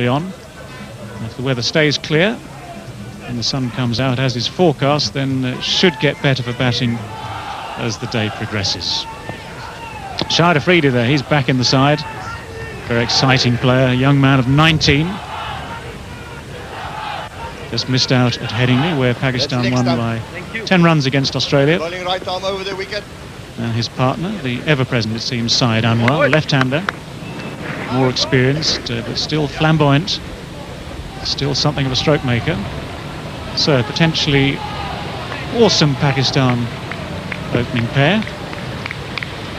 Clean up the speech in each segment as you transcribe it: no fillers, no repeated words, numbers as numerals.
early on. If the weather stays clear and the sun comes out as is forecast, then it should get better for batting as the day progresses. Shahid Afridi there, he's back in the side. Very exciting player, a young man of 19. Just missed out at Headingley, where Pakistan won by 10 runs against Australia. Rolling right arm over the wicket. His partner, the ever-present, it seems, Syed Anwar, left-hander. More experienced, but still flamboyant. Still something of a stroke maker. So, potentially awesome Pakistan opening pair.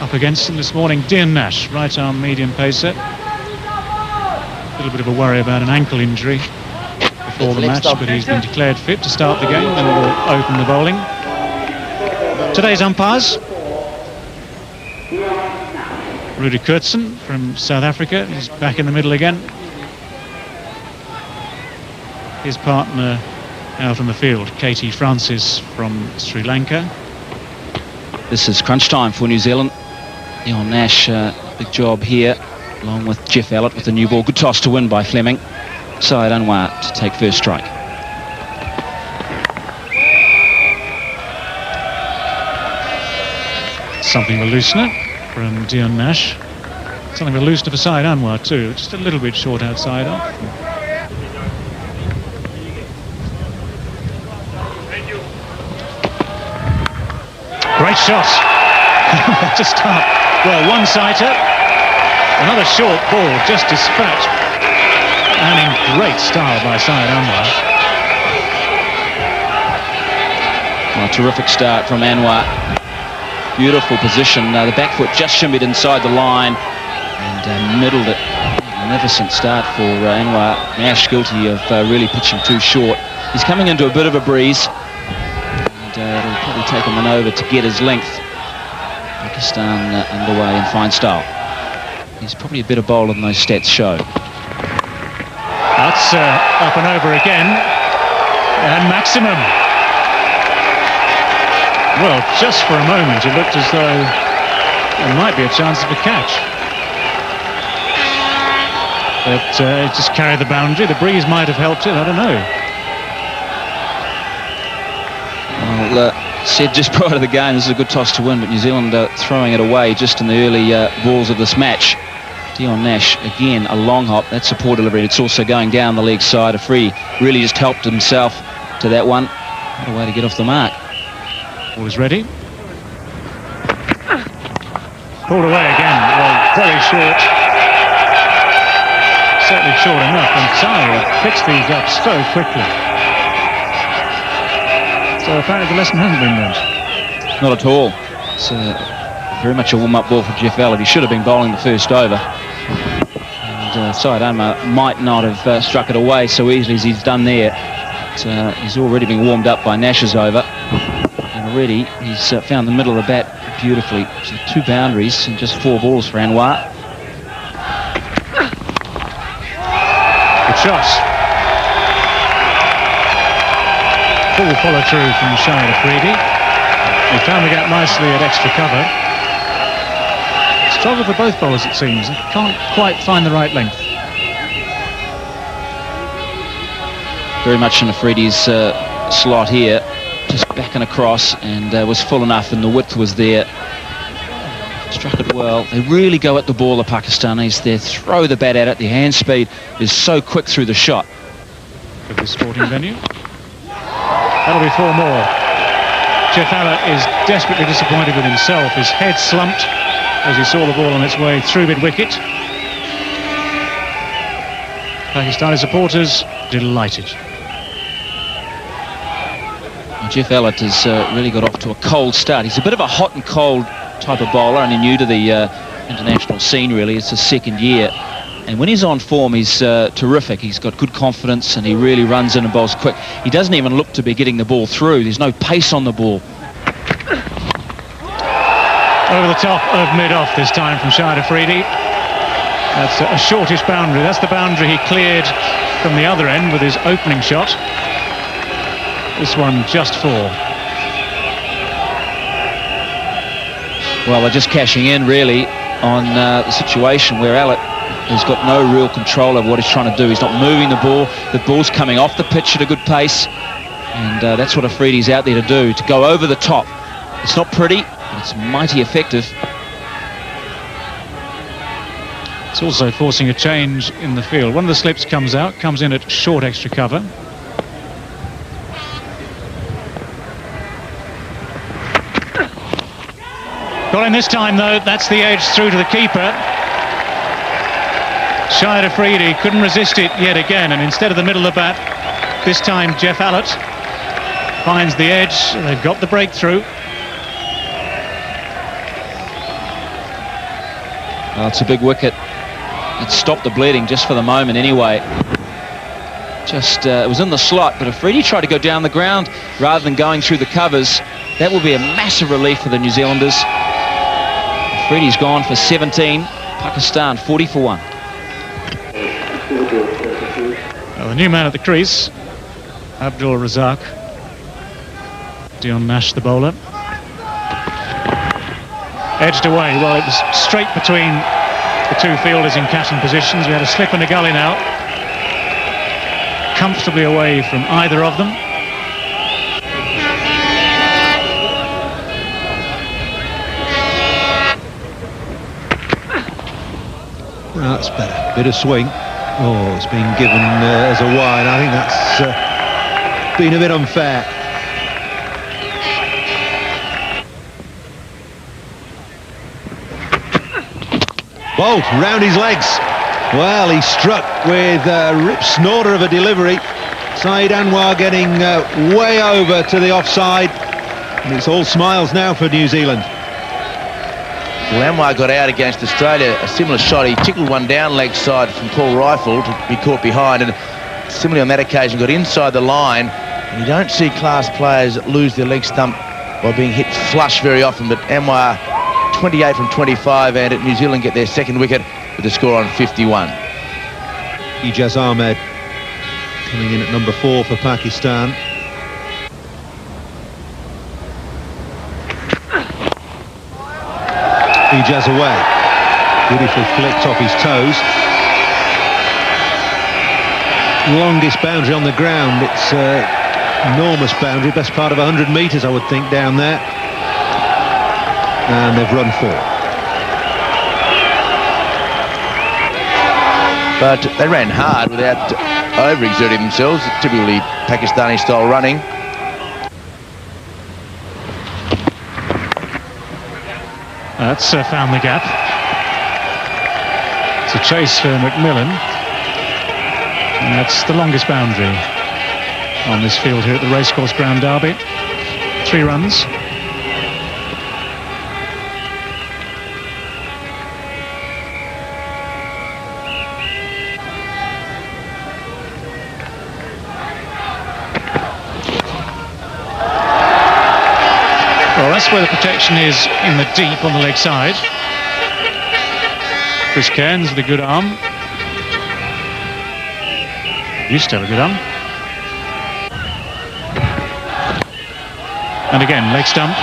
Up against them this morning, Dean Nash, right-arm medium pacer. A little bit of a worry about an ankle injury before the match, but he's been declared fit to start the game and will open the bowling. Today's umpires: Rudy Kurtzen from South Africa, he's back in the middle again. His partner out on the field, Katie Francis from Sri Lanka. This is crunch time for New Zealand. Deon Nash, big job here, along with Jeff Allott with the new ball. Good toss to win by Fleming. Syed Anwar to take first strike. Something of a loosener from Deon Nash. Something of a loosener for Syed Anwar too, just a little bit short outside off. Great shot. To start. Well, one-sighter. Another short ball, just dispatched. And in great style by Syed Anwar. Well, terrific start from Anwar. Beautiful position. The back foot just shimmied inside the line and middled it. Magnificent start for Anwar. Nash guilty of really pitching too short. He's coming into a bit of a breeze. It'll probably take him an over to get his length. Pakistan underway in fine style. He's probably a better bowler than those stats show. That's up and over again. And maximum. Well, just for a moment it looked as though there might be a chance of a catch. But it just carried the boundary. The breeze might have helped it, I don't know. Well, said just prior to the game, this is a good toss to win, but New Zealand throwing it away just in the early balls of this match. Deon Nash, again, a long hop. That's a poor delivery. It's also going down the leg side. Afridi really just helped himself to that one. What a way to get off the mark. Ball is ready. Pulled away again. Well, very short. Certainly short enough. And Syed picks these up so quickly. So apparently the lesson hasn't been learned. Not at all. It's very much a warm-up ball for Jeff Allott. He should have been bowling the first over. And Syed Anwar might not have struck it away so easily as he's done there. But, he's already been warmed up by Nash's over. And already he's found the middle of the bat beautifully. So 2 boundaries and just 4 balls for Anwar. Good shots. Full follow-through from Shahid Afridi. He found the gap nicely at extra cover. Struggle for both bowlers, it seems. They can't quite find the right length. Very much in Afridi's slot here. Just back and across, and was full enough, and the width was there. Struck it well. They really go at the ball, the Pakistanis. They throw the bat at it. The hand speed is so quick through the shot. For this sporting venue. That'll be 4 more. Jeff Allott is desperately disappointed with himself. His head slumped as he saw the ball on its way through mid-wicket. Pakistani supporters delighted. Well, Jeff Allott has really got off to a cold start. He's a bit of a hot and cold type of bowler, only new to the international scene really. It's his 2nd year. And when he's on form, he's terrific. He's got good confidence and he really runs in and bowls quick. He doesn't even look to be getting the ball through. There's no pace on the ball. Over the top of mid-off this time from Shahid Afridi. That's a shortish boundary. That's the boundary he cleared from the other end with his opening shot. This one just 4. Well, they're just cashing in really on the situation where Allott He's got no real control over what he's trying to do. He's not moving the ball. The ball's coming off the pitch at a good pace. And that's what Afridi's out there to do, to go over the top. It's not pretty, but it's mighty effective. It's also forcing a change in the field. One of the slips comes out, comes in at short extra cover. Got him this time though, that's the edge through to the keeper. Shahid Afridi couldn't resist it yet again, and instead of the middle of the bat, this time Jeff Allott finds the edge. They've got the breakthrough. Well, it's a big wicket. It stopped the bleeding just for the moment anyway. It was in the slot, but Afridi tried to go down the ground rather than going through the covers. That will be a massive relief for the New Zealanders. Afridi's gone for 17. Pakistan 40 for 1. Well, the new man at the crease, Abdul Razak. Dion Nash, the bowler. Edged away. Well, it was straight between the two fielders in catching positions. We had a slip and a gully now. Comfortably away from either of them. Well, that's better. Bit of swing. Oh, it's been given as a wide. I think that's been a bit unfair. Bolt round his legs. Well, he struck with a rip snorter of a delivery. Saeed Anwar getting way over to the offside. And it's all smiles now for New Zealand. Well, Anwar got out against Australia. A similar shot. He tickled one down leg side from Paul Rifle to be caught behind. And similarly on that occasion got inside the line. And you don't see class players lose their leg stump by being hit flush very often. But Anwar 28 from 25, and New Zealand get their second wicket with the score on 51. Ijaz Ahmed coming in at number 4 for Pakistan. Ijaz away. Beautiful flicked off his toes. Longest boundary on the ground. It's enormous boundary, best part of 100 metres I would think down there. And they've run 4. But they ran hard without overexerting themselves, typically Pakistani style running. That's found the gap. It's a chase for McMillan. And that's the longest boundary on this field here at the Racecourse Ground Derby. 3 runs. Well, that's where the protection is in the deep on the leg side. Chris Cairns with a good arm. Used to have a good arm. And again, leg stump.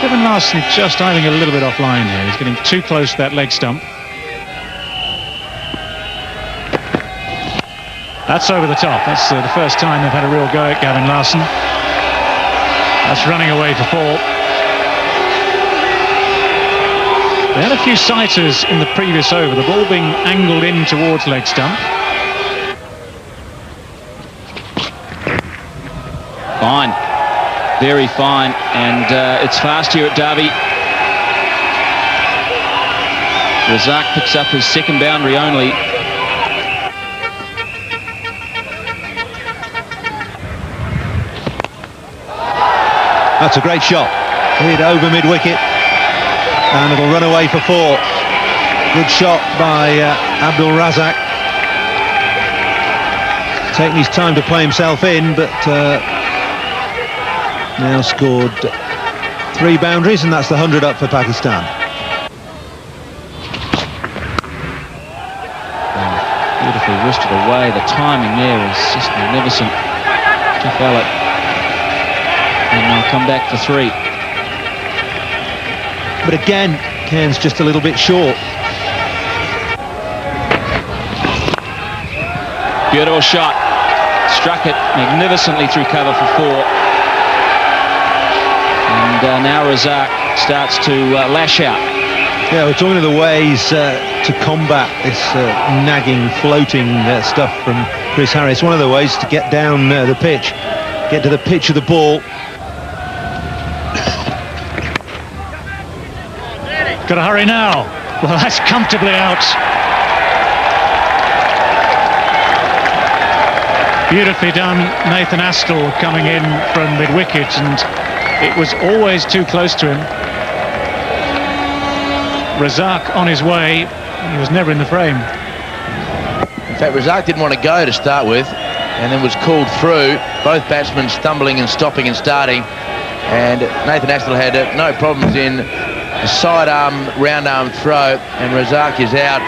Kevin Larson just diving a little bit offline here. He's getting too close to that leg stump. That's over the top. That's the first time they've had a real go at Gavin Larson. That's running away for 4. They had a few sighters in the previous over, the ball being angled in towards leg stump. Fine. Very fine. And it's fast here at Derby. Razak picks up his second boundary only. That's a great shot. Hit over mid-wicket. And it'll run away for 4. Good shot by Abdul Razak. Taking his time to play himself in, but now scored 3 boundaries, and that's the 100 up for Pakistan. Beautifully wristed away. The timing there is just magnificent. Jeff Allott. And they'll come back for 3. But again, Cairns just a little bit short. Beautiful shot. Struck it magnificently through cover for 4. And now Razak starts to lash out. Yeah, we're talking of the ways to combat this nagging, floating stuff from Chris Harris. One of the ways to get down the pitch, get to the pitch of the ball. Got to hurry now. Well, that's comfortably out. Beautifully done, Nathan Astle coming in from mid-wicket, and it was always too close to him. Razak on his way, he was never in the frame. In fact, Razak didn't want to go to start with, and then was called through. Both batsmen stumbling and stopping and starting, and Nathan Astle had no problems in a sidearm, round arm throw, and Razak is out.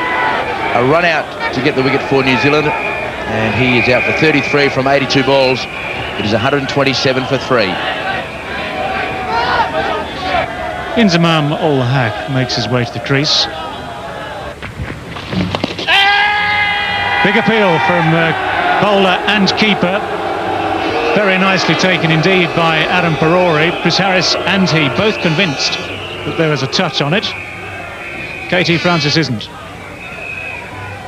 A run out to get the wicket for New Zealand, and he is out for 33 from 82 balls. It is 127 for 3. Inzamam ul Haq makes his way to the crease. Big appeal from bowler and keeper. Very nicely taken indeed by Adam Perori. Chris Harris and he both convinced that there was a touch on it. KT Francis isn't.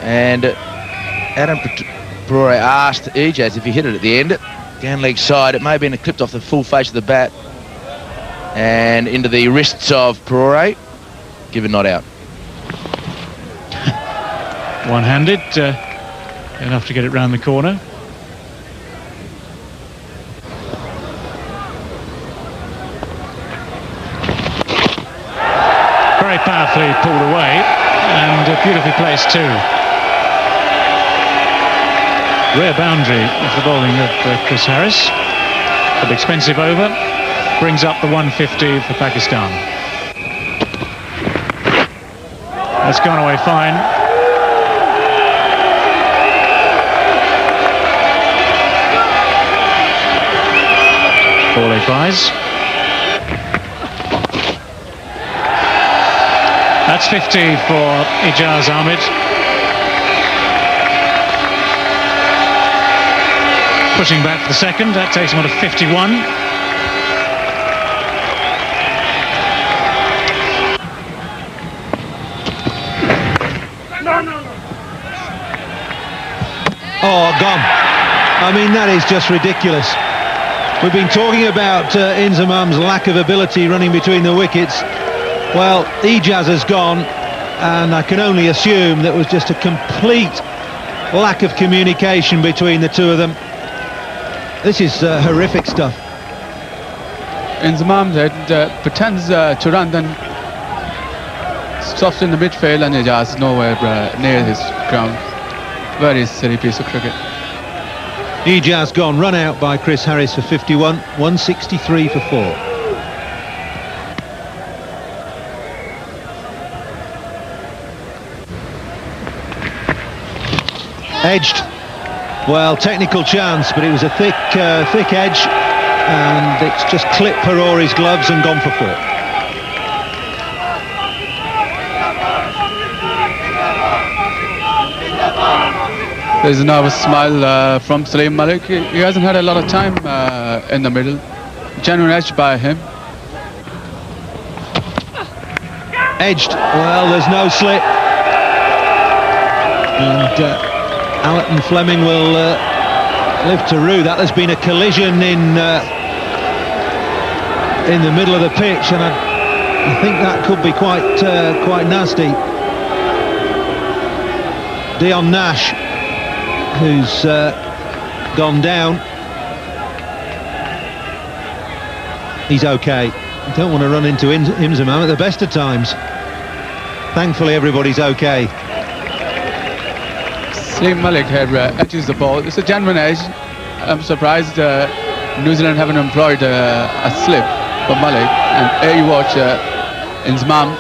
And Adam Perori asked Ijaz if he hit it at the end. Down leg side, it may have been clipped off the full face of the bat and into the wrists of Perori. Given not out. One-handed, enough to get it round the corner. Very powerfully pulled away, and beautifully placed too. Rare boundary of the bowling of Chris Harris. An expensive over, brings up the 150 for Pakistan. That's gone away fine. Ball prize. That's 50 for Ijaz Ahmed. Pushing back for the second, that takes him on to 51. Oh, gone. I mean, that is just ridiculous. We've been talking about Inzamam's lack of ability running between the wickets. Well, Ijaz has gone, and I can only assume that was just a complete lack of communication between the two of them. This is horrific stuff. Inzamam pretends to run, then stops in the midfield, and Ijaz nowhere near his ground. Very silly piece of cricket. Ijaz gone, run out by Chris Harris for 51, 163 for 4. Edged. Well, technical chance, but it was a thick edge, and it's just clipped Perori's gloves and gone for 4. There's a nervous smile from Salim Malik. He hasn't had a lot of time in the middle. Genuine edge by him. Edged. Well, there's no slip. And Allerton Fleming will live to rue that. There's been a collision in the middle of the pitch, and I think that could be quite nasty. Dion Nash, who's gone down. He's okay. You don't want to run into Inzamam at the best of times. Thankfully, everybody's okay. Salim Malik here edges the ball. It's a genuine edge. I'm surprised New Zealand haven't employed a slip for Malik. And here you watch Inzamam.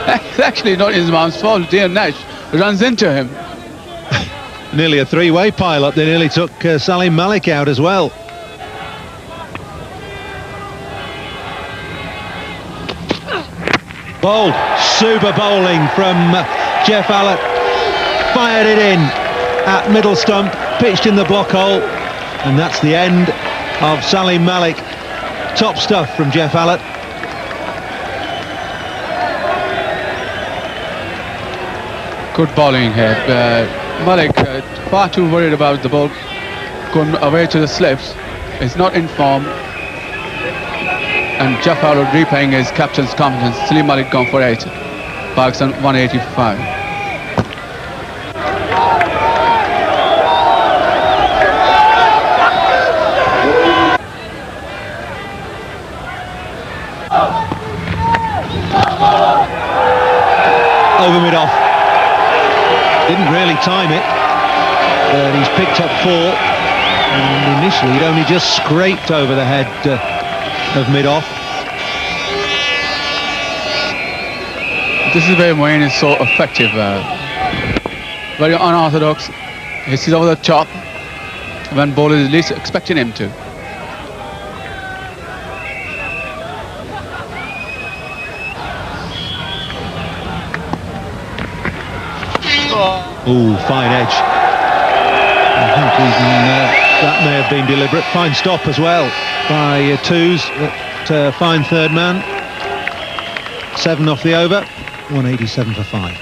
It's actually not Inzamam's fault. Dion Nash runs into him. Nearly a three-way pile-up. They nearly took Salim Malik out as well. Bowled. Super bowling from Jeff Allott. Fired it in. at middle stump, pitched in the block hole, and that's the end of Salim Malik. Top stuff from Jeff Allott. Good bowling here. Malik far too worried about the ball going away to the slips. He's not in form. And Jeff Allott repaying his captain's confidence. Salim Malik gone for 8. Pakistan 185. Over mid-off. Didn't really time it, but he's picked up 4. And initially he'd only just scraped over the head of mid-off. This is where Moeen is so effective. Very unorthodox. He sees over the top when bowler is least expecting him to. Ooh, fine edge. I think even that may have been deliberate. Fine stop as well by Twos, fine third man. 7 off the over, 187 for 5.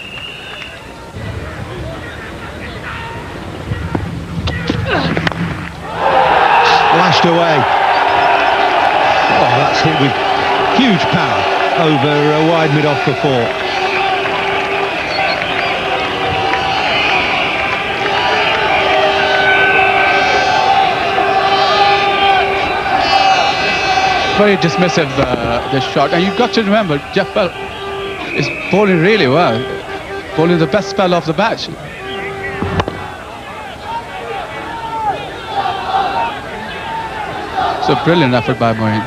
Lashed away. Oh, that's hit with huge power over a wide mid-off for 4. Very dismissive, this shot, and you've got to remember Jeff Bell is bowling really well, bowling the best spell of the batch. So brilliant effort by Moeen.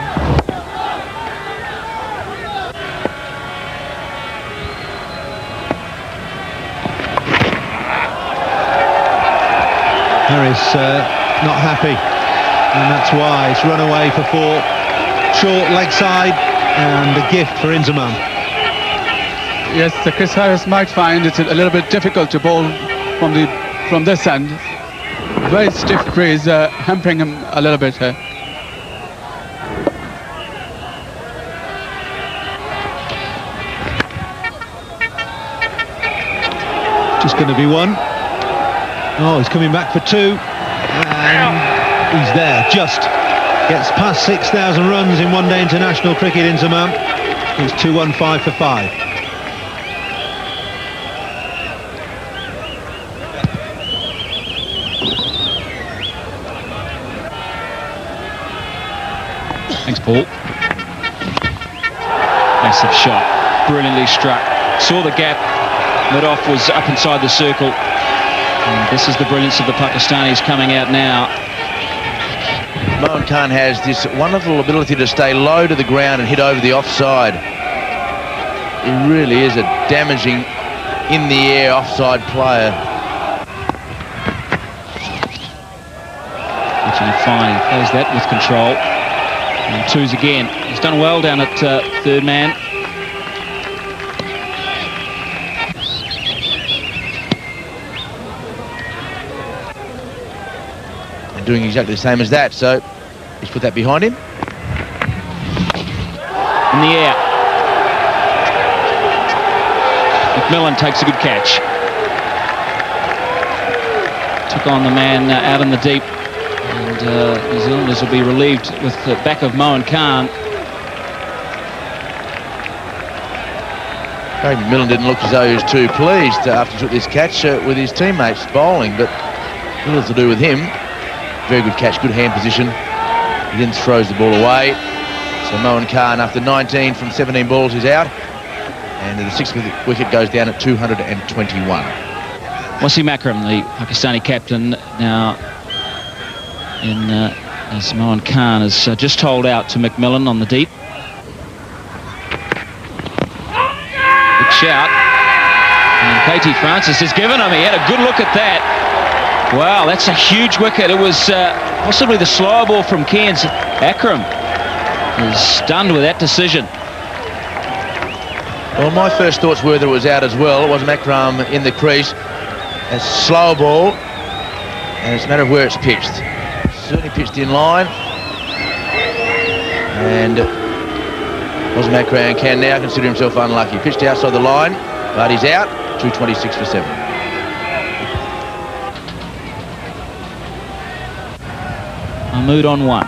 Harris not happy, and that's why it's run away for 4. Short leg side and a gift for Inzamam. Yes, Chris Harris might find it a little bit difficult to bowl from this end. Very stiff crease, hampering him a little bit here. Just going to be 1. Oh, he's coming back for 2, and he's there. Just gets past 6,000 runs in one-day international cricket in Inzamam. It's 215 for 5. Thanks, Paul. Massive shot, brilliantly struck. Saw the gap. Mid-off was up inside the circle. And this is the brilliance of the Pakistanis coming out now. Moeen Khan has this wonderful ability to stay low to the ground and hit over the offside. He really is a damaging in-the-air offside player. Actually fine, he plays that with control. And Twos again. He's done well down at third man. And doing exactly the same as that, so he's put that behind him. In the air. McMillan takes a good catch. Took on the man out in the deep. And New Zealanders will be relieved with the back of Moeen Khan. Craig McMillan didn't look as though he was too pleased after he took this catch with his teammates bowling, but little to do with him. Very good catch, good hand position. He then throws the ball away. So Moeen Khan, after 19 from 17 balls, is out. And the 6th wicket goes down at 221. Wasim Akram, the Pakistani captain, now in as Moeen Khan has just told out to McMillan on the deep. Good shout. And KT Francis has given him. He had a good look at that. Wow, that's a huge wicket. It was possibly the slower ball from Cairns. Akram is stunned with that decision. Well, my first thoughts were that it was out as well. It wasn't Akram in the crease. A slow ball, And it's a matter of where it's pitched. Certainly pitched in line. And Osman can now consider himself unlucky. Pitched outside the line, but he's out. 226 for 7. Mahmood on 1.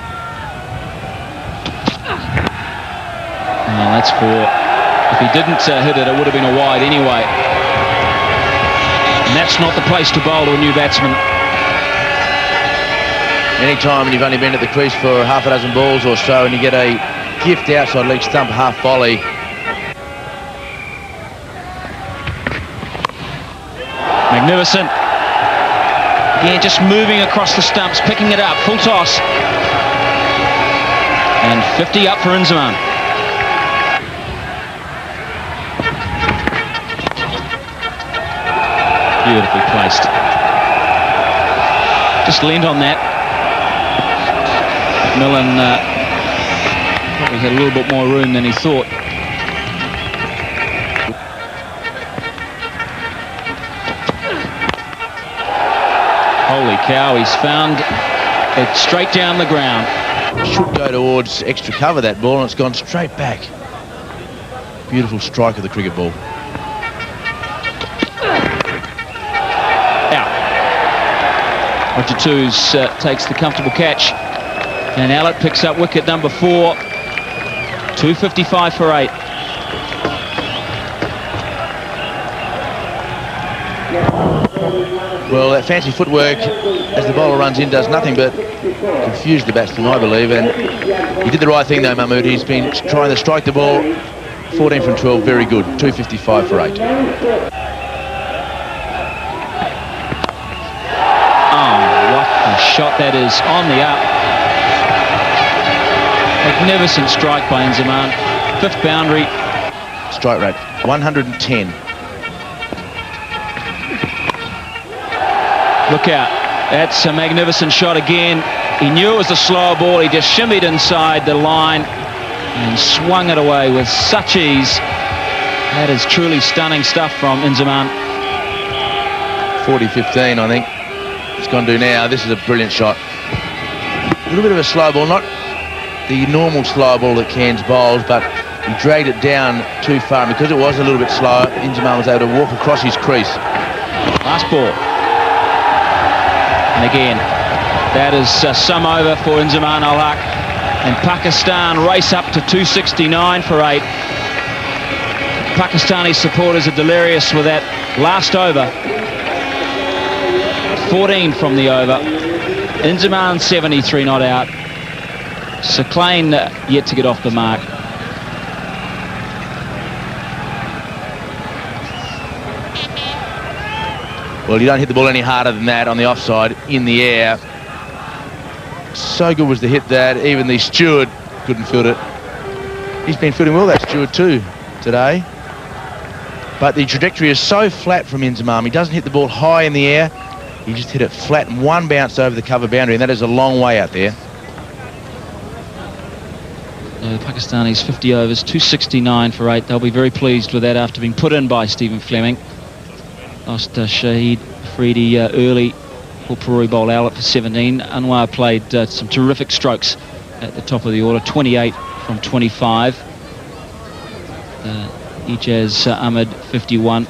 That's 4. If he didn't hit it, it would have been a wide anyway. And that's not the place to bowl to a new batsman. Any time when you've only been at the crease for half a dozen balls or so and you get a gift outside leg stump half volley. Magnificent. Again, just moving across the stumps, picking it up, full toss. And 50 up for Inzamam. Beautifully placed. Just leaned on that. Millen probably had a little bit more room than he thought. Holy cow, he's found it straight down the ground. Should go towards extra cover, that ball, and it's gone straight back. Beautiful strike of the cricket ball. Roger Toos takes the comfortable catch, and Allott picks up wicket number 4. 255 for 8. Well, that fancy footwork as the bowler runs in does nothing but confuse the batsman, I believe, and he did the right thing though, Mahmood. He's been trying to strike the ball. 14 from 12, very good. 255 for 8. Shot that is on the up. Magnificent strike by Inzamam. 5th boundary. Strike rate 110. Look out. That's a magnificent shot again. He knew it was a slower ball. He just shimmied inside the line and swung it away with such ease. That is truly stunning stuff from Inzamam. 40-15, I think. It's gone to now. This is a brilliant shot. A little bit of a slow ball, not the normal slow ball that Cairns bowls, but he dragged it down too far, and because it was a little bit slower, Inzamam was able to walk across his crease. Last ball. And again, that is some over for Inzamam Ul Haq, and Pakistan race up to 269 for 8. Pakistani supporters are delirious with that last over. 14 from the over. Inzamam 73 not out. Saqlain yet to get off the mark. Well, you don't hit the ball any harder than that on the offside in the air. So good was the hit that even the steward couldn't field it. He's been fielding well, that steward too, today. But the trajectory is so flat from Inzamam. He doesn't hit the ball high in the air. He just hit it flat and one bounce over the cover boundary, and that is a long way out there. Pakistanis 50 overs, 269 for 8. They'll be very pleased with that after being put in by Stephen Fleming. Lost Shahid Afridi early. Paul Peruri bowled Allott for 17. Anwar played some terrific strokes at the top of the order, 28 from 25. Ijaz Ahmed 51.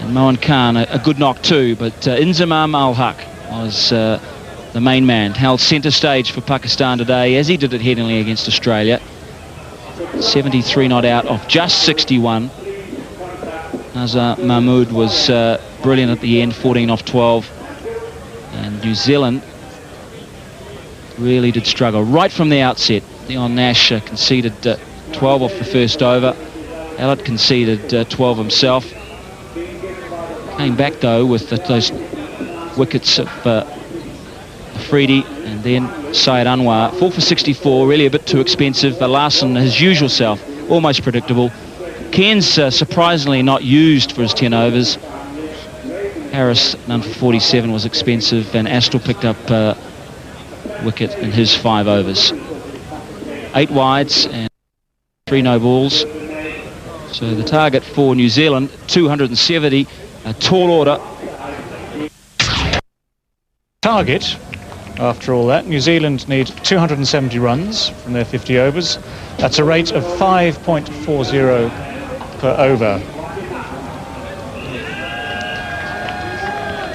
And Mohan Khan, a good knock too, but Inzamam Ul Haq was the main man. Held centre stage for Pakistan today, as he did at Headingley against Australia. 73 not out off just 61. Nazar Mahmood was brilliant at the end, 14 off 12. And New Zealand really did struggle right from the outset. Leon Nash conceded 12 off the first over. Allott conceded 12 himself. Came back though with those wickets of Afridi and then Syed Anwar. 4 for 64, really a bit too expensive. Larson, his usual self, almost predictable. Cairns surprisingly not used for his 10 overs. Harris, none for 47, was expensive, and Astle picked up wicket in his 5 overs. 8 wides and 3 no balls. So the target for New Zealand, 270, a tall order. target, after all that, New Zealand need 270 runs from their 50 overs. That's a rate of 5.40 per over.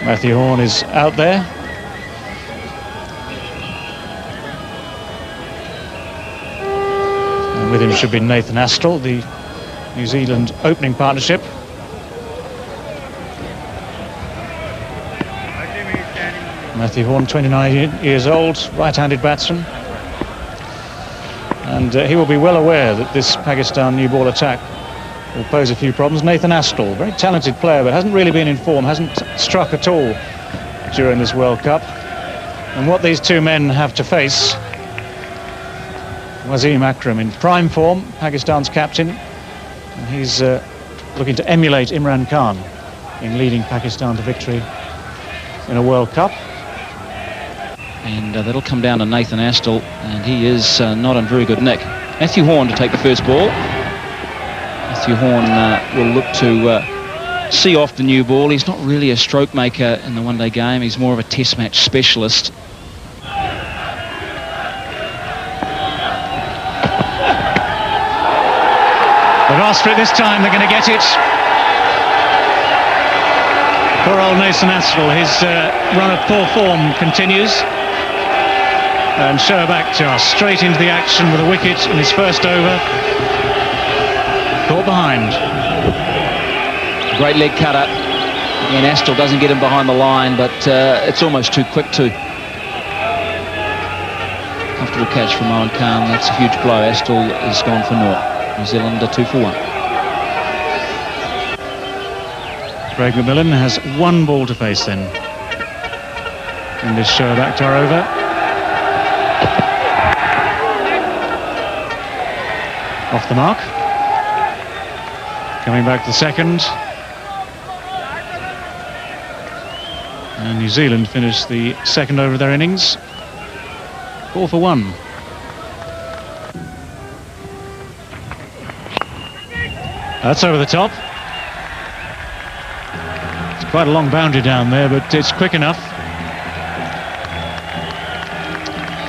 Matthew Horn is out there. And with him should be Nathan Astle, the New Zealand opening partnership. Matthew Horn, 29 years old, right-handed batsman. And he will be well aware that this Pakistan new ball attack will pose a few problems. Nathan Astle, very talented player, but hasn't really been in form, hasn't struck at all during this World Cup. And what these two men have to face, Wasim Akram in prime form, Pakistan's captain, and he's looking to emulate Imran Khan in leading Pakistan to victory in a World Cup. And that'll come down to Nathan Astle, and he is not in very good nick. Matthew Horn to take the first ball. Matthew Horn will look to see off the new ball. He's not really a stroke maker in the one-day game. He's more of a test match specialist. They've asked for it this time, they're going to get it. Poor old Nathan Astle, his run of poor form continues. And Shoaib Akhtar straight into the action with a wicket in his first over. Caught behind. Great leg cutter. Again, Astle doesn't get him behind the line, but it's almost too quick too. Comfortable catch from Moeen Khan. That's a huge blow. Astle is gone for naught. New Zealand are 2 for 1. Craig McMillan has one ball to face then in this Shoaib Akhtar over. Off the mark. Coming back to second. And New Zealand finished the second over of their innings 4 for 1. That's over the top. It's quite a long boundary down there, but it's quick enough.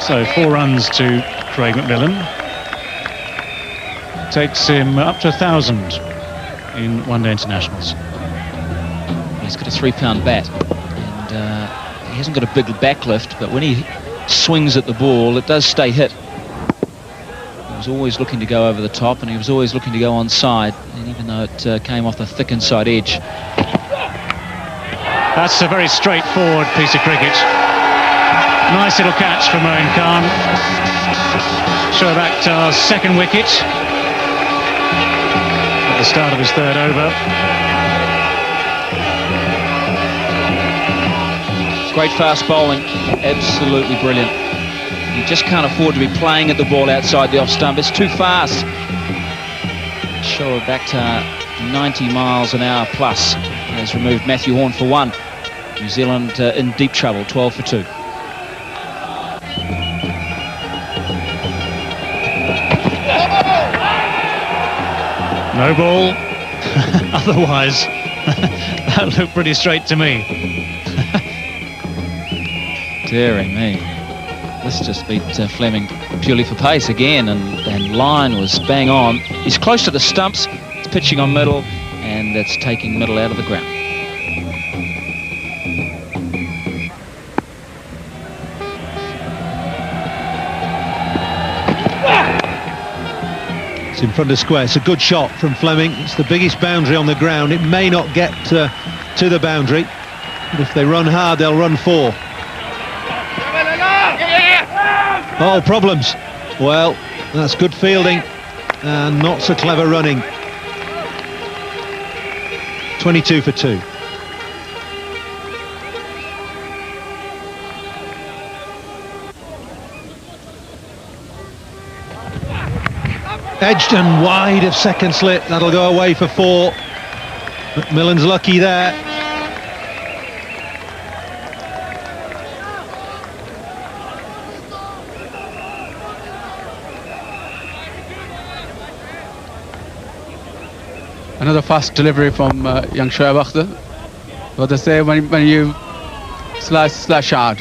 So 4 runs to Craig McMillan. Takes him up to 1,000 in one-day internationals. He's got a 3-pound bat, and he hasn't got a big backlift, but when he swings at the ball, it does stay hit. He was always looking to go over the top, and he was always looking to go onside, and even though it came off the thick inside edge. That's a very straightforward piece of cricket. Nice little catch for Moeen Khan. Shoaib Akhtar's second wicket at the start of his third over. Great fast bowling, absolutely brilliant. You just can't afford to be playing at the ball outside the off stump. It's too fast. Shoaib Akhtar, 90 miles an hour plus, has removed Matthew Horn for 1. New Zealand in deep trouble, 12 for 2. No ball. Otherwise, that looked pretty straight to me. Dearie me. This just beat Fleming purely for pace again, and line was bang on. He's close to the stumps, it's pitching on middle, and it's taking middle out of the ground. It's in front of square. It's a good shot from Fleming. It's the biggest boundary on the ground. It may not get to the boundary, but if they run hard, they'll run 4. Oh, problems. Well, that's good fielding and not so clever running. 22 for 2. Edged and wide of second slip. That'll go away for 4. McMillan's lucky there. Another fast delivery from young Shoaib Akhtar. What they say, when you slash out.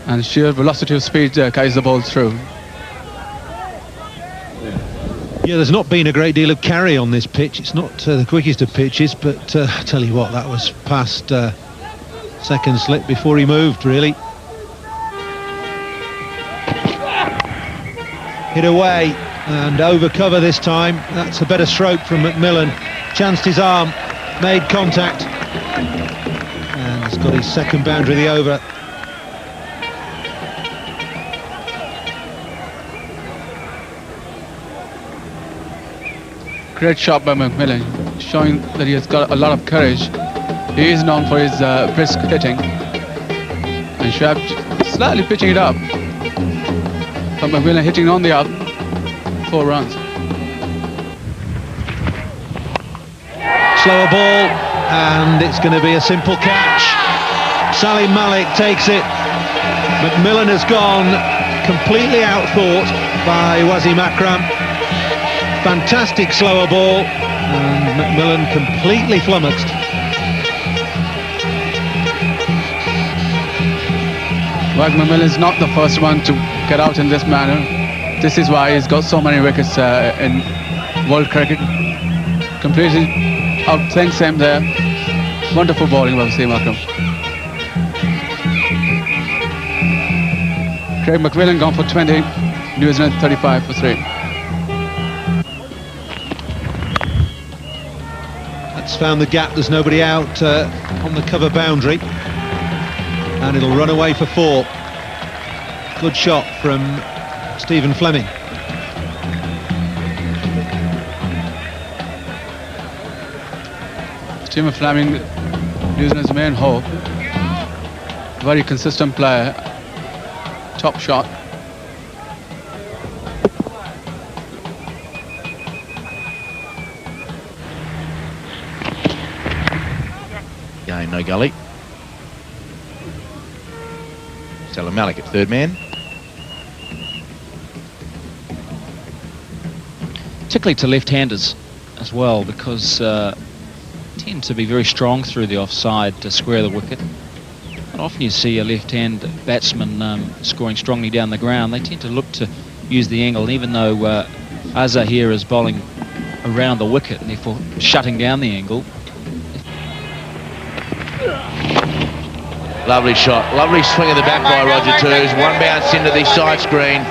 And sheer velocity of speed carries the ball through. Yeah, there's not been a great deal of carry on this pitch. It's not the quickest of pitches, but I tell you what, that was past second slip before he moved, really. Hit away and over cover this time. That's a better stroke from McMillan. Chanced his arm, made contact, and he's got his second boundary of the over. Great shot by McMillan, showing that he has got a lot of courage. He is known for his brisk hitting. And Schwab slightly pitching it up. But McMillan hitting on the up. 4 runs. Slower ball, and it's going to be a simple catch. Salim Malik takes it. McMillan has gone completely outthought by Wasim Akram. Fantastic slower ball, and McMillan completely flummoxed. Wag McMillan is not the first one to get out in this manner. This is why he's got so many wickets in world cricket. Completely outthink him there. Wonderful bowling by Wasim Akram. Craig McMillan gone for 20, New Zealand 35 for 3. That's found the gap, there's nobody out on the cover boundary. And it'll run away for 4. Good shot from Stephen Fleming. Stephen Fleming, New Zealand's main hope. Very consistent player. Top shot. Game, no gully. Salim Malik at third man. Particularly to left-handers as well, because tend to be very strong through the offside to square the wicket. And often you see a left-hand batsman scoring strongly down the ground. They tend to look to use the angle, and even though Azhar here is bowling around the wicket and therefore shutting down the angle. Lovely shot, lovely swing of the bat by Roger Toos. One bounce into the side screen.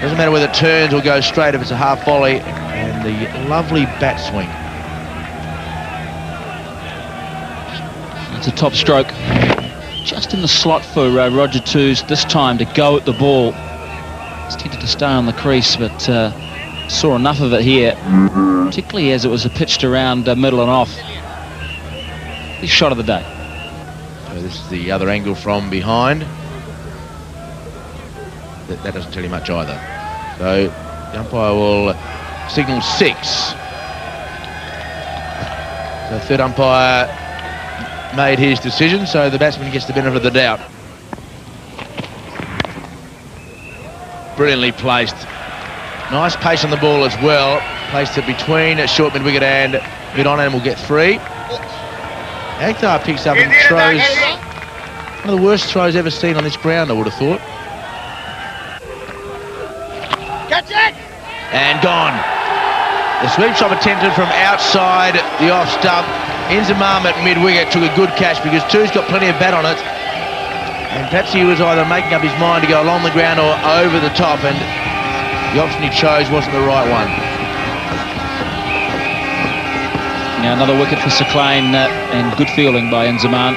Doesn't matter whether it turns or goes straight if it's a half volley. And the lovely bat swing. It's a top stroke. Just in the slot for Roger Toos this time to go at the ball. He's tended to stay on the crease, but saw enough of it here, particularly as it was pitched around middle and off. Big shot of the day. So this is the other angle from behind. That doesn't tell you much either. So the umpire will signal 6. The third umpire made his decision, so the batsman gets the benefit of the doubt. Brilliantly placed. Nice pace on the ball as well. Placed it between short mid-wicket and mid-on, and will get 3. Akhtar picks up and throws one of the worst throws ever seen on this ground, I would have thought. Catch it! And gone. The sweep shot attempted from outside the off stump. Inzamam at mid-wicket took a good catch because Toos got plenty of bat on it. And perhaps he was either making up his mind to go along the ground or over the top, and the option he chose wasn't the right one. Now another wicket for Saqlain, and good fielding by Inzamam.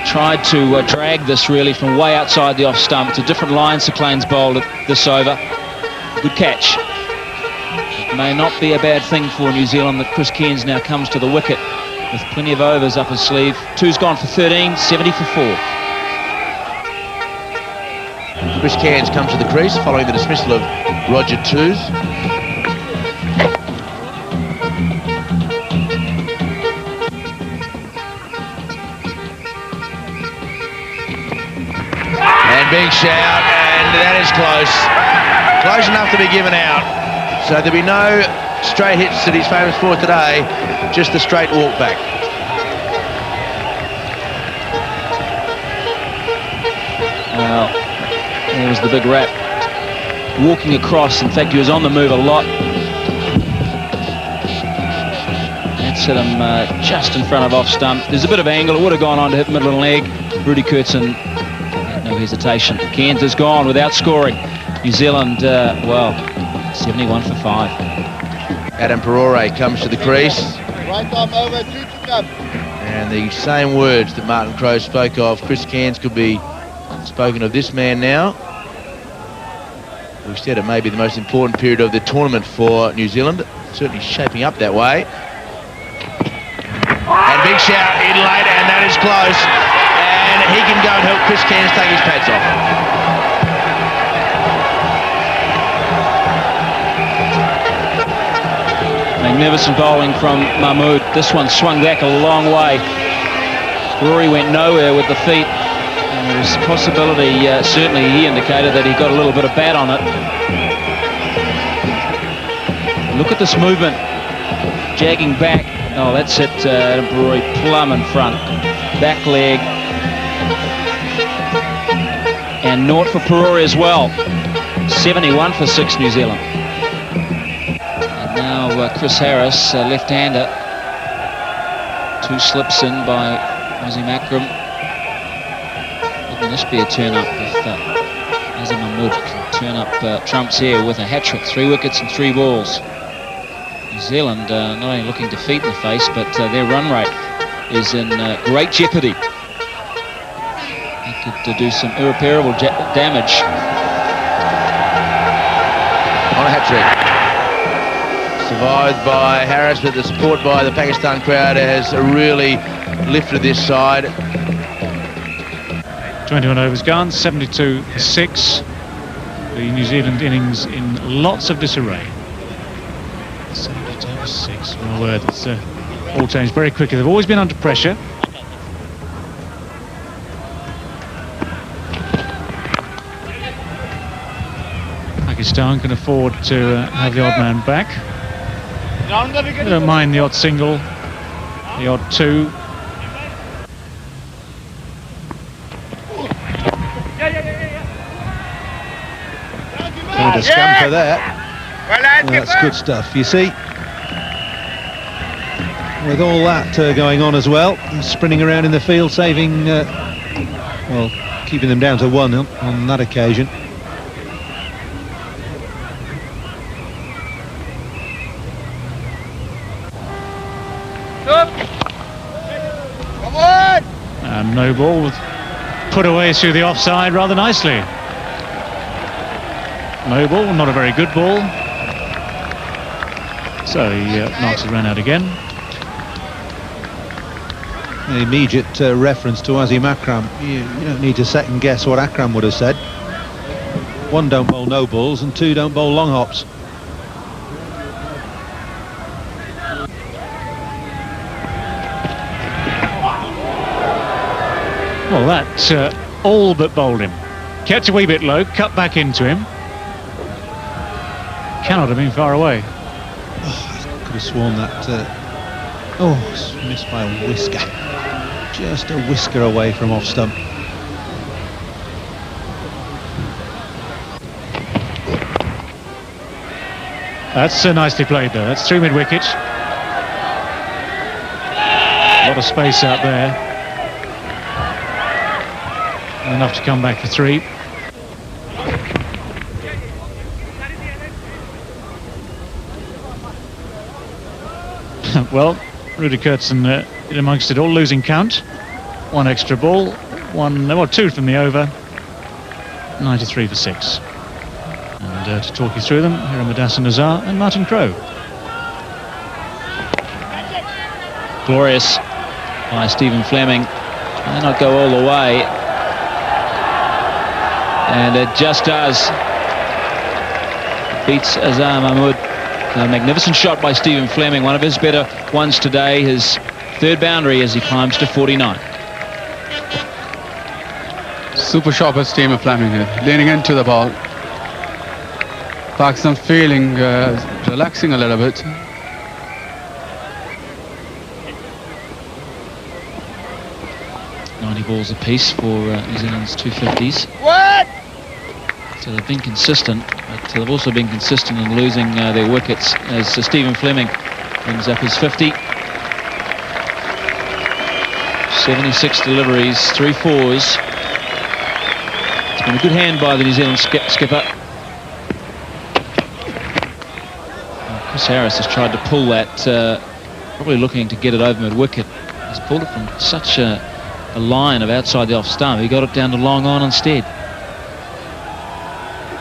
Tried to drag this really from way outside the off stump. It's a different line Saqlain's bowled at this over. Good catch. It may not be a bad thing for New Zealand that Chris Cairns now comes to the wicket with plenty of overs up his sleeve. Two's gone for 13, 70 for 4. Chris Cairns comes to the crease following the dismissal of Roger Toos. And big shout, and that is close. Close enough to be given out. So there'll be no straight hits that he's famous for today, just the straight walk back. Well, there was the big rap. Walking across, in fact, he was on the move a lot. That's hit him just in front of off stump. There's a bit of angle. It would have gone on to hit middle and leg. Rudi Koertzen had no hesitation. Cairns has gone without scoring. New Zealand, well, 71 for 5. Adam Perore comes to the crease. Right arm over, 2 to come. And the same words that Martin Crowe spoke of, Chris Cairns could be spoken of this man now. We've said it may be the most important period of the tournament for New Zealand. Certainly shaping up that way. And big shout in late, and that is close. And he can go and help Chris Cairns take his pads off. Magnificent bowling from Mahmood. This one swung back a long way. Rory went nowhere with the feet. And there was a possibility, certainly he indicated that he got a little bit of bat on it. Look at this movement. Jagging back. Oh, that's it, Adam Perore plumb in front. Back leg. And naught for Perore as well. 71 for 6 New Zealand. And now Chris Harris, left-hander. 2 slips in by Wasim Akram. Wouldn't this be a turn-up if Azam Mahmood can turn up trumps here with a hat-trick. 3 wickets and 3 balls. New Zealand not only looking defeat in the face, but their run rate is in great jeopardy. They could do some irreparable damage. On a hat-trick. Survived by Harris, but the support by the Pakistan crowd has really lifted this side. 21 overs gone, 72 for 6. The New Zealand innings in lots of disarray. 72 for 6. My word, it's all changed very quickly. They've always been under pressure. Pakistan can afford to have the odd man back. They don't mind the odd single, the odd 2. A scamper there. Well, that's good stuff. You see, with all that going on as well, sprinting around in the field, saving, well, keeping them down to 1 on that occasion. Come on! And no ball was put away through the offside rather nicely. No ball, not a very good ball. So he knocks it run out again. The immediate reference to Wasim Akram. You don't need to second guess what Akram would have said. 1, don't bowl no balls, and 2, don't bowl long hops. Well, that all but bowled him. Kept a wee bit low, cut back into him. Cannot have been far away. Oh, I could have sworn that. Oh, missed by a whisker. Just a whisker away from off stump. That's nicely played though. That's 3 mid-wicket. A lot of space out there. Enough to come back for 3. Well, Rudi Koertzen in amongst it all, losing count. 1 extra ball, 2 from the over. 93 for 6. And to talk you through them, here are Madassan Nazar and Martin Crowe. Glorious by Stephen Fleming. May not go all the way. And it just does. Beats Azam Mahmood. A magnificent shot by Stephen Fleming, one of his better ones today, his 3rd boundary as he climbs to 49. Super shot by Stephen Fleming here, leaning into the ball. Pakistan feeling relaxing a little bit. Balls apiece for New Zealand's 250s. What? So they've been consistent, but they've also been consistent in losing their wickets as Stephen Fleming brings up his 50. 76 deliveries, 3 fours. It's been a good hand by the New Zealand skipper. Chris Harris has tried to pull that, probably looking to get it over mid-wicket. He's pulled it from such a line of outside the off stump. He got it down to long on instead.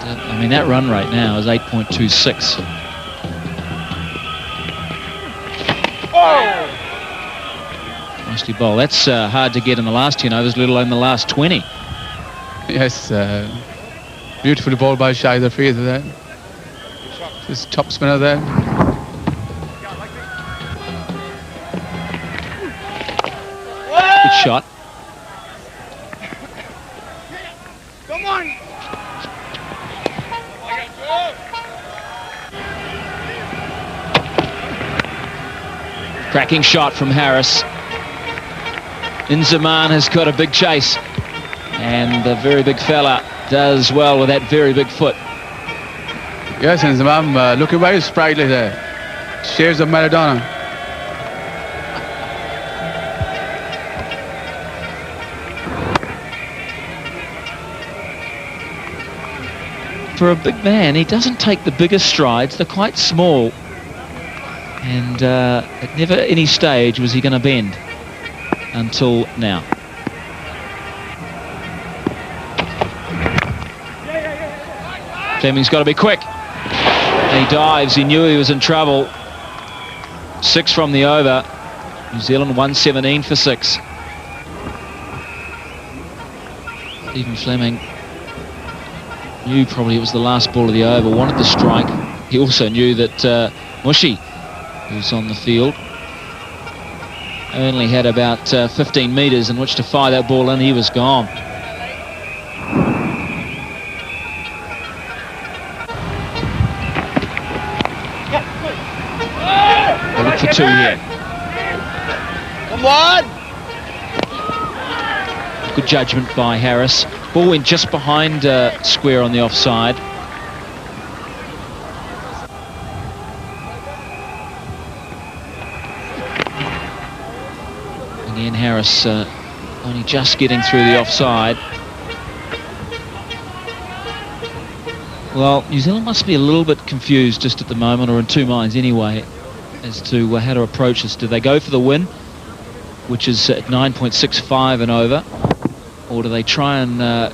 I mean, that run rate now is 8.26. Oh! Nicely bowled. That's hard to get in the last 10 overs, let alone the last 20. Yes, beautifully bowled by Shahid Hafiz there. This top spinner there. Good shot. Come on! Cracking shot from Harris. Inzamam has got a big chase, and the very big fella does well with that very big foot. Yes, Inzamam looking very sprightly there. Shades of Maradona. For a big man, he doesn't take the biggest strides. They're quite small. And at never any stage was he going to bend until now. Fleming's got to be quick. And he dives. He knew he was in trouble. 6 from the over. New Zealand 117 for 6. Stephen Fleming knew probably it was the last ball of the over, wanted the strike. He also knew that Mushy, who's on the field, only had about 15 metres in which to fire that ball in. He was gone. They look for 2 here. Come on! Good judgment by Harris. Ball went just behind square on the offside. Again, Harris only just getting through the offside. Well, New Zealand must be a little bit confused just at the moment, or in two minds anyway, as to how to approach this. Do they go for the win, which is at 9.65 and over, or do they try and, I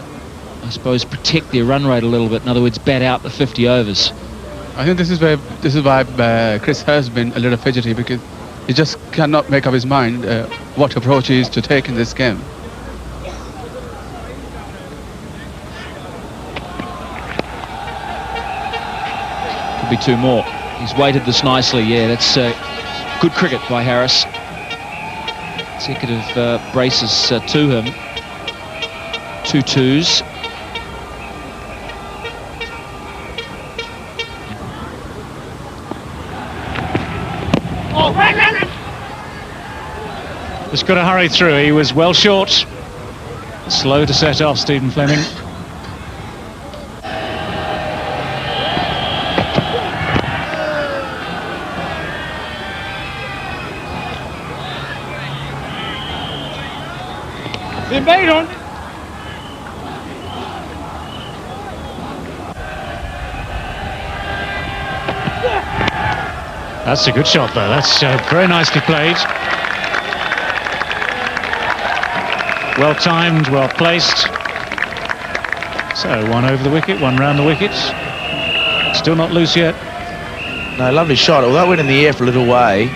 suppose, protect their run rate a little bit? In other words, bat out the 50 overs. I think this is why Chris has been a little fidgety, because he just cannot make up his mind what approach he is to take in this game. Could be 2 more. He's weighted this nicely. Yeah, that's good cricket by Harris. Consecutive braces to him. 2 twos. Just got to hurry through. He was well short. Slow to set off, Stephen Fleming. Been made on. That's a good shot, though. That's very nicely played. Well timed, well placed. So 1 over the wicket, 1 round the wicket. Still not loose yet. No, lovely shot. Although it went in the air for a little way.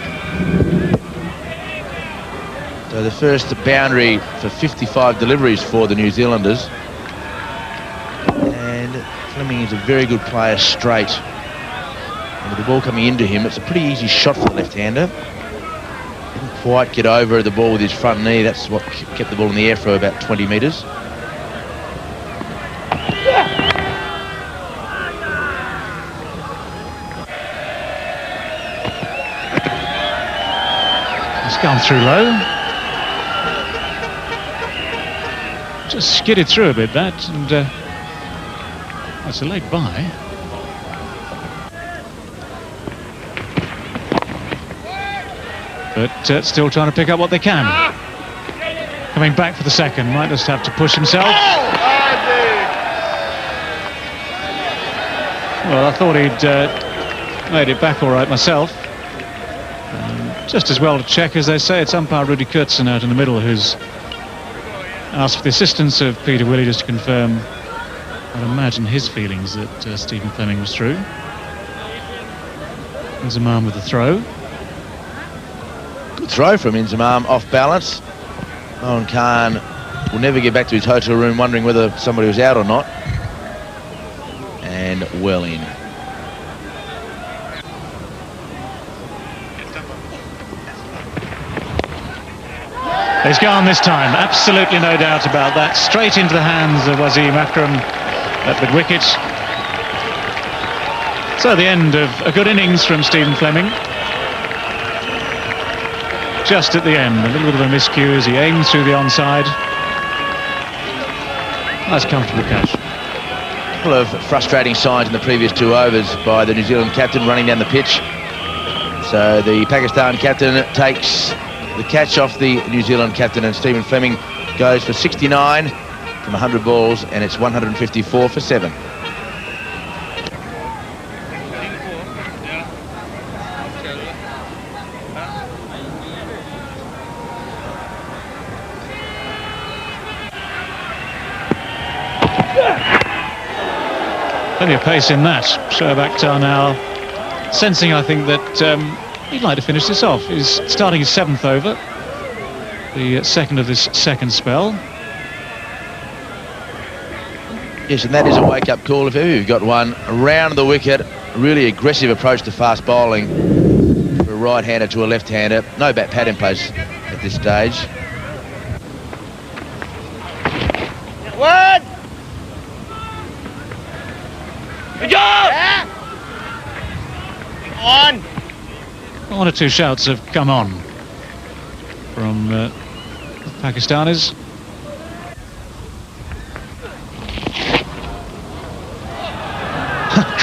So the first boundary for 55 deliveries for the New Zealanders. And Fleming is a very good player straight. And with the ball coming into him, it's a pretty easy shot for the left-hander. Didn't quite get over the ball with his front knee. That's what kept the ball in the air for about 20 metres. It's gone through low. Just skidded through a bit, that, and that's a leg by. But still trying to pick up what they can. Coming back for the second, might just have to push himself. Well, I thought he'd made it back all right myself. Just as well to check, as they say. It's umpire Rudy Kurtzen out in the middle who's asked for the assistance of Peter Willey just to confirm, I'd imagine, his feelings that Stephen Fleming was through. Inzamam with the throw. Good throw from Inzamam, off balance. Mohan Khan will never get back to his hotel room wondering whether somebody was out or not. And well in. He's gone this time, absolutely no doubt about that. Straight into the hands of Wasim Akram at the wicket. So the end of a good innings from Stephen Fleming. Just at the end, a little bit of a miscue as he aimed through the onside. Nice comfortable catch. A couple of frustrating signs in the previous 2 overs by the New Zealand captain running down the pitch. So the Pakistan captain takes the catch off the New Zealand captain, and Stephen Fleming goes for 69 from 100 balls, and it's 154 for 7. Plenty of pace in that. Shoaib Akhtar now sensing, I think, that he'd like to finish this off. He's starting his 7th over, the second of this second spell. Yes, and that is a wake-up call if ever you've got one. Around the wicket, a really aggressive approach to fast bowling for a right-hander to a left-hander. No bat pad in place at this stage. What? Good job! Yeah. On! 1 or 2 shouts have come on from the Pakistanis.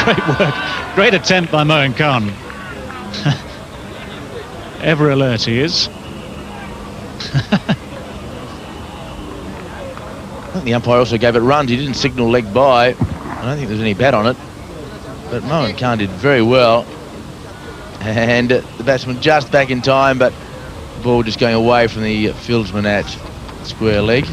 Great work, great attempt by Mohan Khan. Ever alert he is. I think the umpire also gave it runs. He didn't signal leg by. I don't think there's any bat on it. But Mohan Khan did very well. And the batsman just back in time, but the ball just going away from the fieldsman at square leg.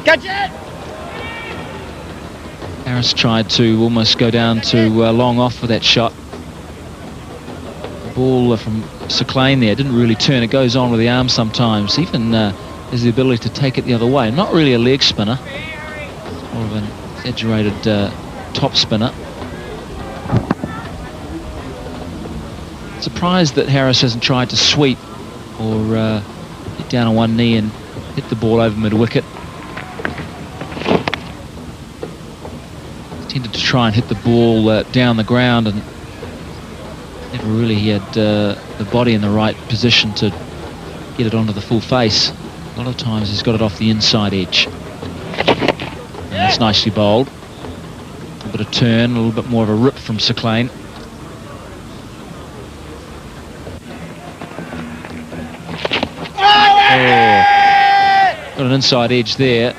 Catch it! Harris tried to almost go down to long off with that shot. The ball from Saqlain there didn't really turn. It goes on with the arm sometimes. Even has the ability to take it the other way. Not really a leg spinner, more of an exaggerated top spinner. Surprised that Harris hasn't tried to sweep or get down on one knee and hit the ball over mid-wicket. Tended to try and hit the ball down the ground, and never really had the body in the right position to get it onto the full face. A lot of times he's got it off the inside edge. And that's nicely bowled. A little bit of turn, a little bit more of a rip from Saqlain. Oh, got an inside edge there.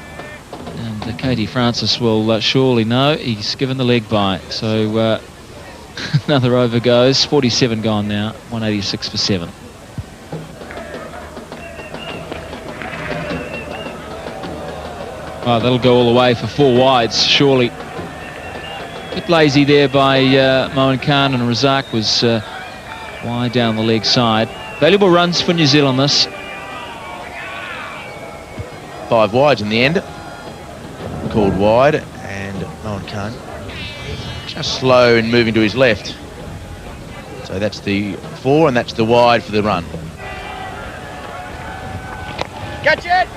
And Katie Francis will surely know he's given the leg by. So another over goes. 47 gone now. 186 for 7. Oh, that'll go all the way for 4 wides, surely. A bit lazy there by Mohan Khan, and Razak was wide down the leg side. Valuable runs for New Zealand this. 5 wides in the end. Called wide, and Mohan Khan just slow in moving to his left. So that's the 4, and that's the wide for the run. Catch it!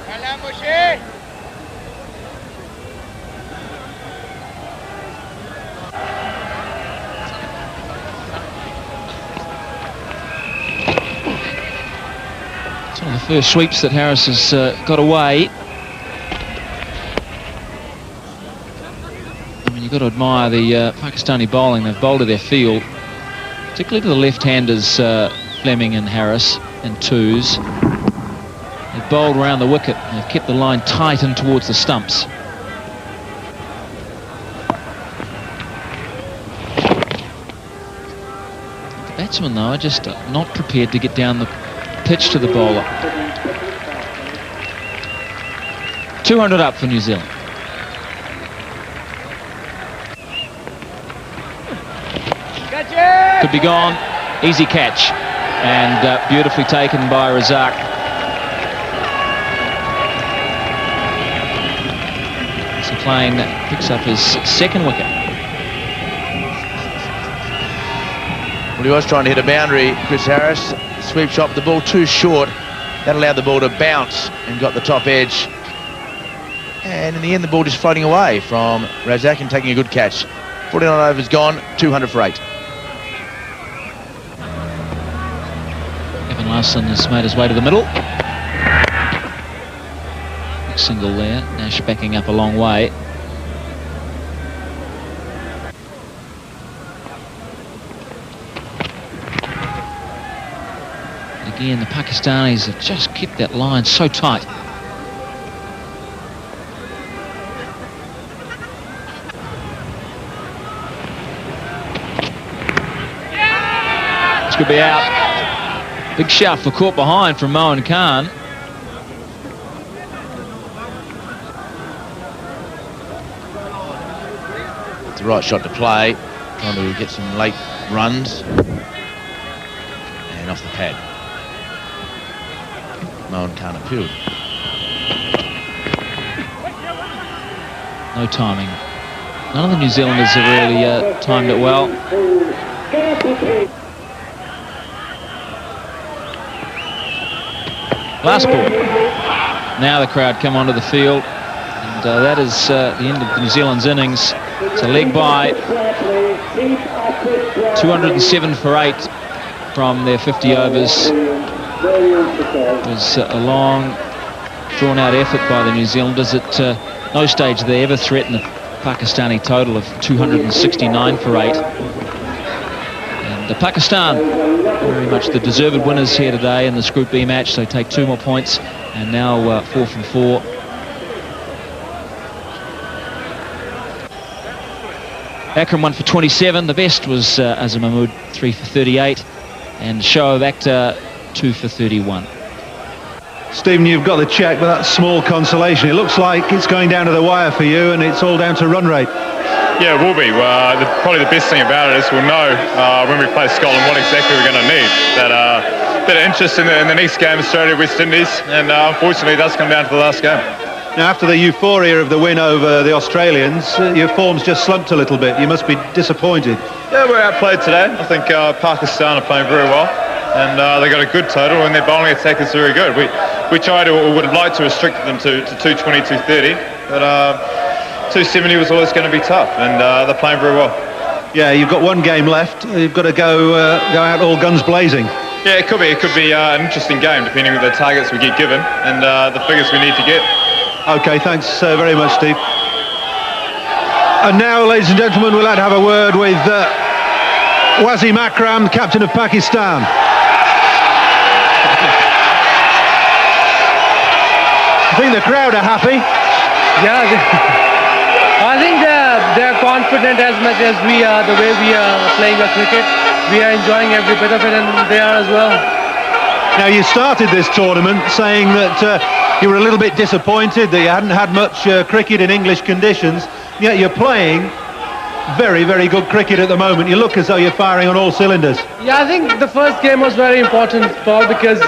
Alam Moshe! It's one of the first sweeps that Harris has got away. I mean, you've got to admire the Pakistani bowling. They've bowled to their field, particularly to the left-handers, Fleming and Harris, and twos. They've bowled around the wicket and they've kept the line tight in towards the stumps. The batsmen, though, are just not prepared to get down the pitch to the bowler. 200 up for New Zealand. Could be gone. Easy catch. And beautifully taken by Razak. So Klein picks up his second wicket. Well, he was trying to hit a boundary, Chris Harris. Sweep shot, the ball too short. That allowed the ball to bounce and got the top edge. And in the end, the ball just floating away from Razak and taking a good catch. 49 overs gone, 200 for 8. Evan Larson has made his way to the middle. Big single there. Nash backing up a long way. And again, the Pakistanis have just kept that line so tight. This could be out. Big shout for caught behind from Mohan Khan. It's the right shot to play. Trying to get some late runs. And off the pad. Mohan Khan appealed. No timing. None of the New Zealanders have really timed it well. Last ball. Now the crowd come onto the field, and that is the end of New Zealand's innings. It's a leg by. 207 for 8 from their 50 overs. It was a long, drawn-out effort by the New Zealanders. At no stage they ever threatened a Pakistani total of 269 for 8. And Pakistan, very much the deserved winners here today in this Group B match. So take 2 more points, and now 4 from 4. Akram 1 for 27. The best was Azam Mahmood 3 for 38, and Shoaib Akhtar 2 for 31. Stephen, you've got the check, but that's small consolation. It looks like it's going down to the wire for you, and it's all down to run rate. Yeah, it will be. Probably the best thing about it is we'll know when we play Scotland what exactly we're going to need. That bit of interest in the next game, Australia-West Indies, and unfortunately it does come down to the last game. Now, after the euphoria of the win over the Australians, your form's just slumped a little bit. You must be disappointed. Yeah, we're outplayed today. I think Pakistan are playing very well, and they got a good total, and their bowling attack is very good. We tried to, or would have liked to restrict them to 220, 230, but 270 was always going to be tough, and they're playing very well. Yeah, you've got one game left. You've got to go out all guns blazing. Yeah, it could be. It could be an interesting game, depending on the targets we get given and the figures we need to get. OK, thanks very much, Steve. And now, ladies and gentlemen, we'll have a word with Wasim Akram, captain of Pakistan. I think the crowd are happy. Yeah, I think they're confident as much as we are, the way we are playing our cricket. We are enjoying every bit of it, and they are as well. Now, you started this tournament saying that you were a little bit disappointed that you hadn't had much cricket in English conditions, yet you're playing very, very good cricket at the moment. You look as though you're firing on all cylinders. Yeah, I think the first game was very important, Paul, because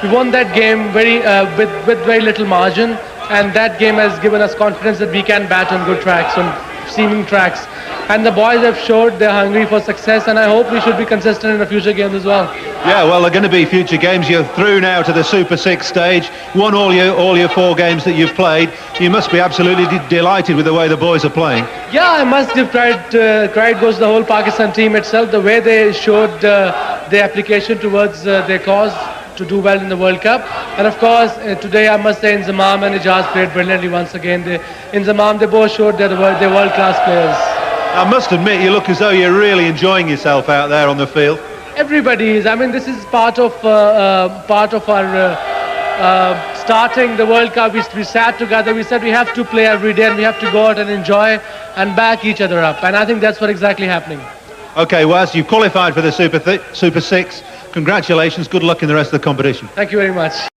we won that game with very little margin, and that game has given us confidence that we can bat on good tracks, on seaming tracks. and the boys have showed they're hungry for success, and I hope we should be consistent in the future games as well. Yeah, well, there are going to be future games. You're through now to the Super 6 stage, won all your 4 games that you've played. You must be absolutely delighted with the way the boys are playing. Yeah, I must give credit. Credit goes to the whole Pakistan team itself, the way they showed their application towards their cause to do well in the World Cup. And of course, today I must say Inzamam and Ijaz played brilliantly once again. Inzamam, they both showed they're world-class players. I must admit, you look as though you're really enjoying yourself out there on the field. Everybody is. I mean, this is part of our starting the World Cup. We sat together. We said we have to play every day and we have to go out and enjoy and back each other up. And I think that's what exactly happening. Okay, Waz, you've qualified for the Super 6. Congratulations. Good luck in the rest of the competition. Thank you very much.